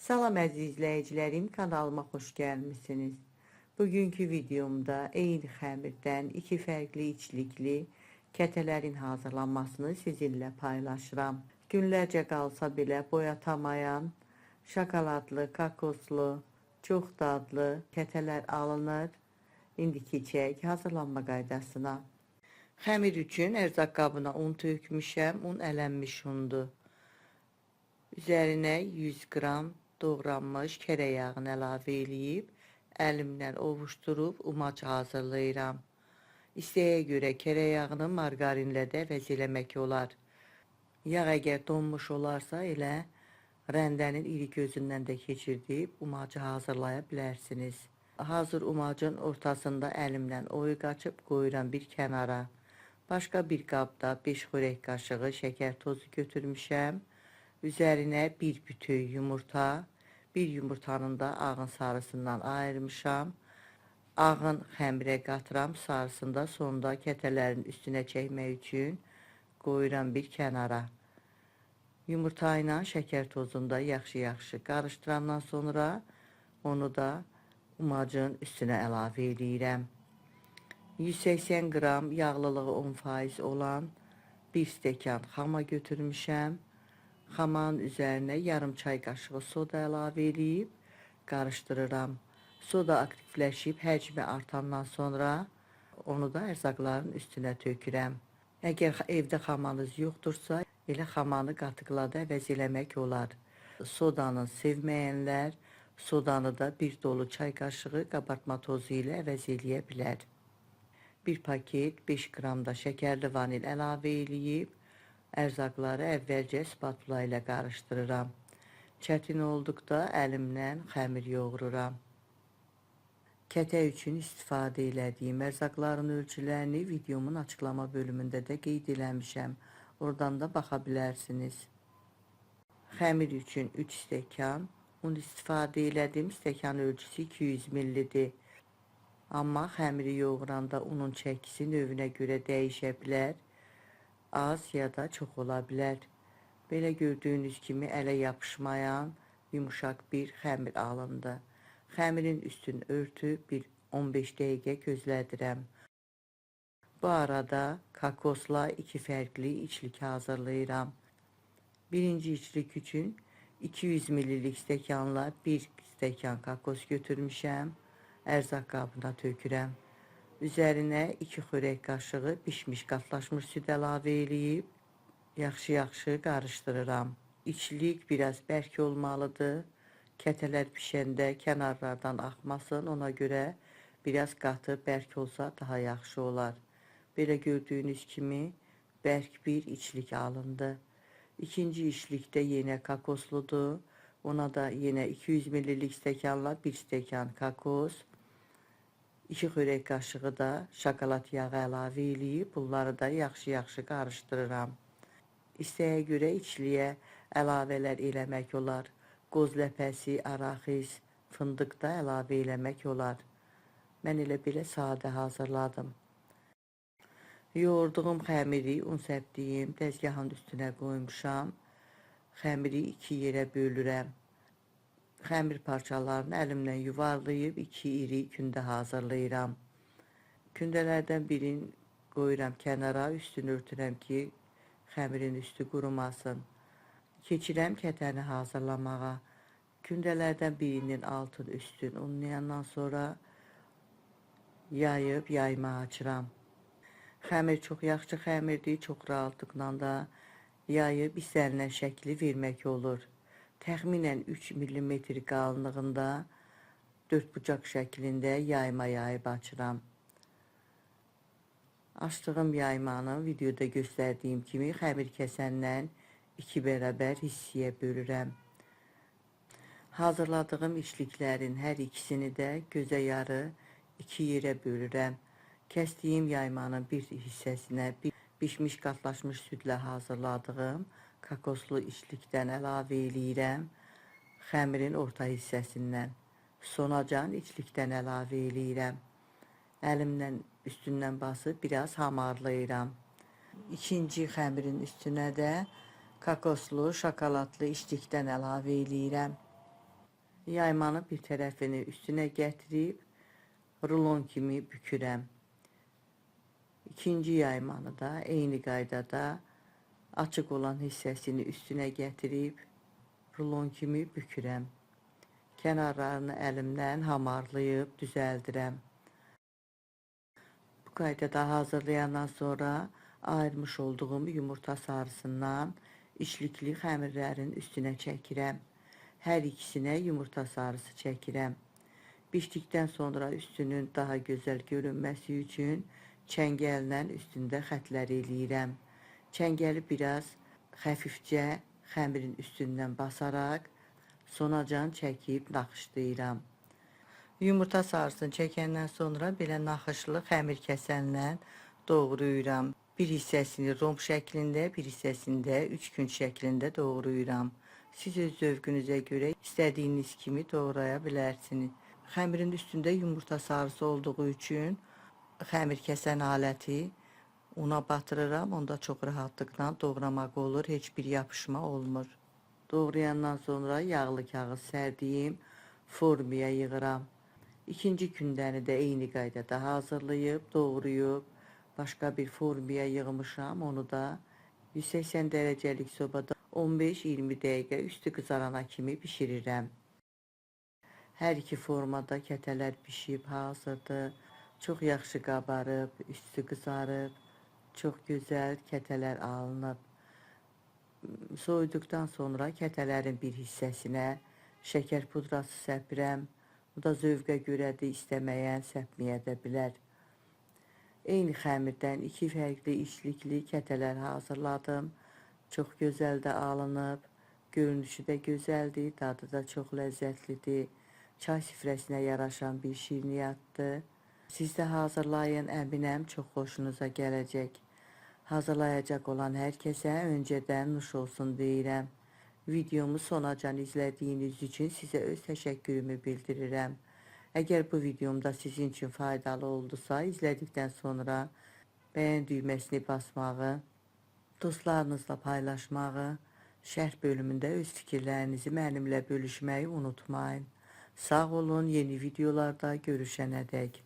Salam əziz izləyicilərim, kanalıma xoş gəlmisiniz. Bugünkü videomda eyni xəmirdən iki fərqli içlikli kətələrin hazırlanmasını sizinlə paylaşıram. Günlərcə qalsa belə boyatamayan, şokoladlı, kakoslu, çox dadlı kətələr alınır. İndi keçək hazırlanma qaydasına. Xəmir üçün ərzaq qabına un tökmüşəm, un ələnmiş undur. Üzərinə 100 qram doğranmış kərə yağını əlavə eləyib, əlimlə ovuşdurub umac hazırlayıram. İstəyə görə kərə yağını margarinlə də əvəz eləmək olar. Yağ əgər donmuş olarsa elə rəndənin iri gözündən də keçirdib umacı hazırlaya bilərsiniz. Hazır umacın ortasında əlimlə oyu qaçıb qoyuram bir kənara. Başqa bir qabda 5 xörək qaşığı şəkər tozu götürmüşəm. Üzərinə bir bütük yumurta, bir yumurtanın da ağın sarısından ayırmışam. Ağın xəmirə qatıram, sarısını da sonda kətələrin üstünə çəkmək üçün qoyuram bir kənara. Yumurta ilə şəkər tozunu da yaxşı qarışdırandan sonra onu da umacın üstünə əlavə edirəm. 180 qram yağlılığı 10% olan bir stəkan xama götürmüşəm. Xamanın üzərinə yarım çay qaşığı soda əlavə edib qarışdırıram. Soda aktivləşib həcmi artandan sonra onu da ərzaqların üstünə tökürəm. Əgər evdə xamanız yoxdursa, elə xamanı qatıqla da əvəz eləmək olar. Sodanı sevməyənlər sodanı da bir dolu çay qaşığı qabartma tozu ilə əvəz eləyə bilər. Bir paket 5 qram da şəkərli vanil əlavə eləyib, ərzaqları əvvəlcə spatula ilə qarışdırıram. Çətin olduqda əlimlə xəmir yoğururam. Kətə üçün istifadə elədiyim ərzaqların ölçülərini videomun açıqlama bölümündə də qeyd eləmişəm. Oradan da baxa bilərsiniz. Xəmir üçün 3 stəkan un istifadə elədim. Stəkan ölçüsü 200 ml-dir. Amma xəmiri yoğuranda unun çəkisi növünə görə dəyişə bilər. Az ya da çox ola bilər. Belə gördüyünüz kimi ələ yapışmayan yumuşaq bir xəmir alındı. Xəmirin üstünü örtüb bir 15 dəqiqə gözlədirəm. Bu arada kakosla iki fərqli içlik hazırlayıram. Birinci içlik üçün 200 ml stəkanla 1 stəkan kakos götürmüşəm. Ərzaq qabına tökürəm. Üzərinə 2 xörək qaşığı bişmiş qatlaşmış süd əlavə eləyib yaxşı qarışdırıram. İçlik biraz bərk olmalıdır. Kətələr pişəndə kənarlardan axmasın, ona görə biraz qatı bərk olsa daha yaxşı olar. Belə gördüyünüz kimi bərk bir içlik alındı. İkinci içlikdə yenə kakosludur. Ona da yenə 200 ml stəkanla 1 stəkan kakos, 2 xörək qaşığı da şokolad yağı əlavə eləyib, bunları da yaxşı qarışdırıram. İstəyə görə içliyə əlavələr eləmək olar. Qoz ləpəsi, araxis, fındıq da əlavə eləmək olar. Mən elə belə sadə hazırladım. Yoğurduğum xəmiri un səpdiyim dəzgahın üstünə qoymuşam. Xəmiri 2 yerə bölürəm. Xəmir parçalarını əlimlə yuvarlayıb 2 iri kündə hazırlayıram. Kündələrdən birini qoyuram kənara, üstünü örtürəm ki, xəmirin üstü qurumasın. Keçirəm kətəni hazırlamağa. Kündələrdən birinin altın üstün unlayandan sonra yayıb yayma açıram. Xəmir çox yaxşı xəmirdir, çox rahatlıqla da yayıb istənilən şəkli vermək olur. Təxminən 3 mm qalınlığında 4 bucaq şəklində yayma yayıb açıram. Açdığım yaymanı videoda göstərdiyim kimi xəmir kəsəndən 2 bərabər hissəyə bölürəm. Hazırladığım içliklərin hər ikisini də gözə yarı 2 yerə bölürəm. Kəsdiyim yaymanın bir hissəsinə bişmiş qatlaşmış südlə hazırladığım kakoslu içlikdən əlavə eləyirəm. Xəmirin orta hissəsindən. Sonacan içlikdən əlavə eləyirəm. Əlimlə üstündən basıb biraz hamarlayıram. İkinci xəmirin üstünə də kakoslu, şokoladlı içlikdən əlavə eləyirəm. Yaymanın bir tərəfini üstünə gətirib rulon kimi bükürəm. İkinci yaymanı da eyni qaydada açıq olan hissəsini üstünə gətirib rulon kimi bükürəm. Kənarlarını əlimdən hamarlayıb düzəldirəm. Bu qaydada hazırlayandan sonra ayırmış olduğum yumurta sarısından içlikli xəmirlərin üstünə çəkirəm. Hər ikisinə yumurta sarısı çəkirəm. Bişdikdən sonra üstünün daha gözəl görünməsi üçün çəngəllə üstündə xətlər eləyirəm. Çəngəli biraz xəfifcə xəmirin üstündən basaraq sonacan çəkib naxışlayıram. Yumurta sarısını çəkəndən sonra belə naxışlı xəmir kəsənlə doğrayıram. Bir hissəsini romb şəklində, bir hissəsini də üçkünc şəklində doğrayıram. Siz öz zövqünüzə görə istədiyiniz kimi doğraya bilərsiniz. Xəmirin üstündə yumurta sarısı olduğu üçün xəmir kəsən aləti una batırıram. Onda çox rahatlıqla doğramaq olur, heç bir yapışma olmur. Doğrayandan sonra yağlı kağız sərdiyim formaya yığıram. İkinci gündəni də eyni qaydada hazırlayıb, doğrayıb, başqa bir formaya yığmışam. Onu da 180 dərəcəlik sobada 15-20 dəqiqə üstü qızarana kimi bişirirəm. Hər iki formada kətələr bişib hazırdır. Çox yaxşı qabarıb, üstü qızarıb, çox gözəl kətələr alınıb. Soyuduqdan sonra kətələrin bir hissəsinə şəkər pudrası səpirəm. Bu da zövqə görədir, istəməyən səpməyə də bilər. Eyni xəmirdən iki fərqli içlikli kətələr hazırladım. Çox gözəl də alınıb, görünüşü də gözəldir, dadı da çox ləzzətlidir. Çay süfrəsinə yaraşan bir şirniyyatdır. Siz də hazırlayın, əminəm çox xoşunuza gələcək. Hazırlayacaq olan hər kəsə öncədən nuş olsun deyirəm. Videomu sonacan izlədiyiniz üçün sizə öz təşəkkürümü bildirirəm. Əgər bu videomda sizin üçün faydalı oldusa, izlədikdən sonra bəyən düyməsini basmağı, dostlarınızla paylaşmağı, şərh bölümündə öz fikirlərinizi mənimlə bölüşməyi unutmayın. Sağ olun, yeni videolarda görüşənədək.